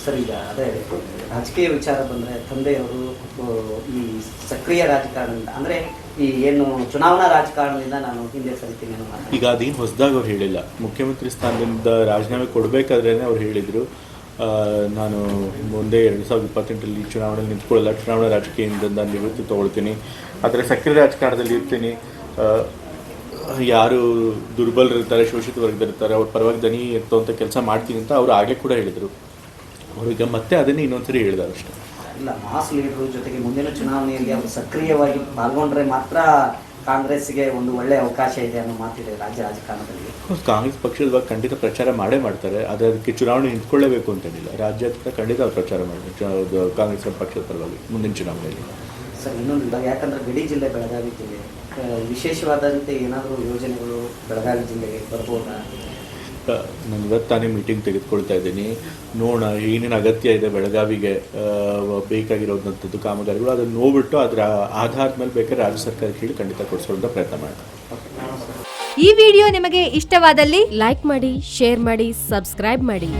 Sir, ಈಗ ಅದೇ ರಾಜಕೀಯ ವಿಚಾರ ಬಂದರೆ ತಂದೆಯವರು ಈ ಸಕ್ರಿಯ ರಾಜಕಾರಣದಿಂದ, ಅಂದರೆ ಈ ಏನು ಚುನಾವಣಾ ರಾಜಕಾರಣದಿಂದ ನಾನು ಹಿಂದೆ ಸರಿತೀನಿ ಅನ್ನೋ ಮಾತು. ಈಗ ಅದೇನು ಹೊಸದಾಗಿ ಅವ್ರು ಹೇಳಿಲ್ಲ. ಮುಖ್ಯಮಂತ್ರಿ ಸ್ಥಾನದಿಂದ ರಾಜೀನಾಮೆ ಕೊಡಬೇಕಾದ್ರೇ ಅವ್ರು ಹೇಳಿದರು, ನಾನು ಮುಂದೆ 2028 ಚುನಾವಣೆಯಲ್ಲಿ ನಿಂತ್ಕೊಳ್ಳಲ್ಲ, ಚುನಾವಣಾ ರಾಜಕೀಯದಿಂದ ನಾನು ನಿವೃತ್ತಿ ತೊಗೊಳ್ತೀನಿ, ಆದರೆ ಸಕ್ರಿಯ ರಾಜಕಾರಣದಲ್ಲಿ ಇರ್ತೀನಿ, ಯಾರು ದುರ್ಬಲರಿರ್ತಾರೆ, ಶೋಷಿತ ವರ್ಗದಲ್ಲಿರ್ತಾರೆ, ಅವ್ರ ಪರವಾಗಿ ದನಿ ಎತ್ತುವಂಥ ಕೆಲಸ ಮಾಡ್ತೀನಿ ಅಂತ ಅವರು ಆಗಲೇ ಕೂಡ ಹೇಳಿದರು. ಅವ್ರಿಗೆ ಮತ್ತೆ ಅದನ್ನೇ ಇನ್ನೊಂದ್ಸರಿ ಹೇಳಿದ್ದಾರೆ ಅಷ್ಟೇ. ಇಲ್ಲ, ಮಾಸ್ ಲೀಡರು ಜೊತೆಗೆ ಮುಂದಿನ ಚುನಾವಣೆಯಲ್ಲಿ ಅವರು ಸಕ್ರಿಯವಾಗಿ ಪಾಲ್ಗೊಂಡ್ರೆ ಮಾತ್ರ ಕಾಂಗ್ರೆಸ್ಗೆ ಒಂದು ಒಳ್ಳೆಯ ಅವಕಾಶ ಇದೆ ಅನ್ನೋ ಮಾತಿದೆ ರಾಜ್ಯ ರಾಜಕಾರಣದಲ್ಲಿ. ಕಾಂಗ್ರೆಸ್ ಪಕ್ಷದ ಖಂಡಿತ ಪ್ರಚಾರ ಮಾಡೇ ಮಾಡ್ತಾರೆ, ಆದರೆ ಅದಕ್ಕೆ ಚುನಾವಣೆ ನಿಂತ್ಕೊಳ್ಳೇಬೇಕು ಅಂತೇನಿಲ್ಲ. ರಾಜ್ಯಾದ್ಯಂತ ಖಂಡಿತ ಅವ್ರು ಪ್ರಚಾರ ಮಾಡ್ತಾರೆ ಕಾಂಗ್ರೆಸ್ ಪಕ್ಷದ ಪರವಾಗಿ ಮುಂದಿನ ಚುನಾವಣೆಯಲ್ಲಿ. ಸರ್, ಇನ್ನೊಂದು, ಯಾಕಂದರೆ ಗಡಿ ಜಿಲ್ಲೆ ಬೆಳಗಾವಿ ಜಿಲ್ಲೆ, ವಿಶೇಷವಾದಂತೆ ಏನಾದರೂ ಯೋಜನೆಗಳು ಬೆಳಗಾವಿ ಜಿಲ್ಲೆಗೆ ಬರ್ಬೋದಾ? ನಾನು ಇವತ್ತಾನೇ ಮೀಟಿಂಗ್ ತೆಗೆದುಕೊಳ್ತಾ ಇದ್ದೀನಿ. ನೋಡೋಣ ಏನೇನು ಅಗತ್ಯ ಇದೆ ಬೆಳಗಾವಿಗೆ ಬೇಕಾಗಿರೋದಂಥದ್ದು ಕಾಮಗಾರಿಗಳು, ಅದನ್ನು ನೋಡ್ಬಿಟ್ಟು ಅದರ ಆಧಾರದ ಮೇಲೆ ಬೇಕಾದ್ರೆ ರಾಜ್ಯ ಸರ್ಕಾರಕ್ಕೆ ಹೇಳಿ ಖಂಡಿತ ಕೊಡಿಸೋಂಥ ಪ್ರಯತ್ನ ಮಾಡ್ತಾರೆ. ಈ ವಿಡಿಯೋ ನಿಮಗೆ ಇಷ್ಟವಾದಲ್ಲಿ ಲೈಕ್ ಮಾಡಿ, ಶೇರ್ ಮಾಡಿ, ಸಬ್ಸ್ಕ್ರೈಬ್ ಮಾಡಿ.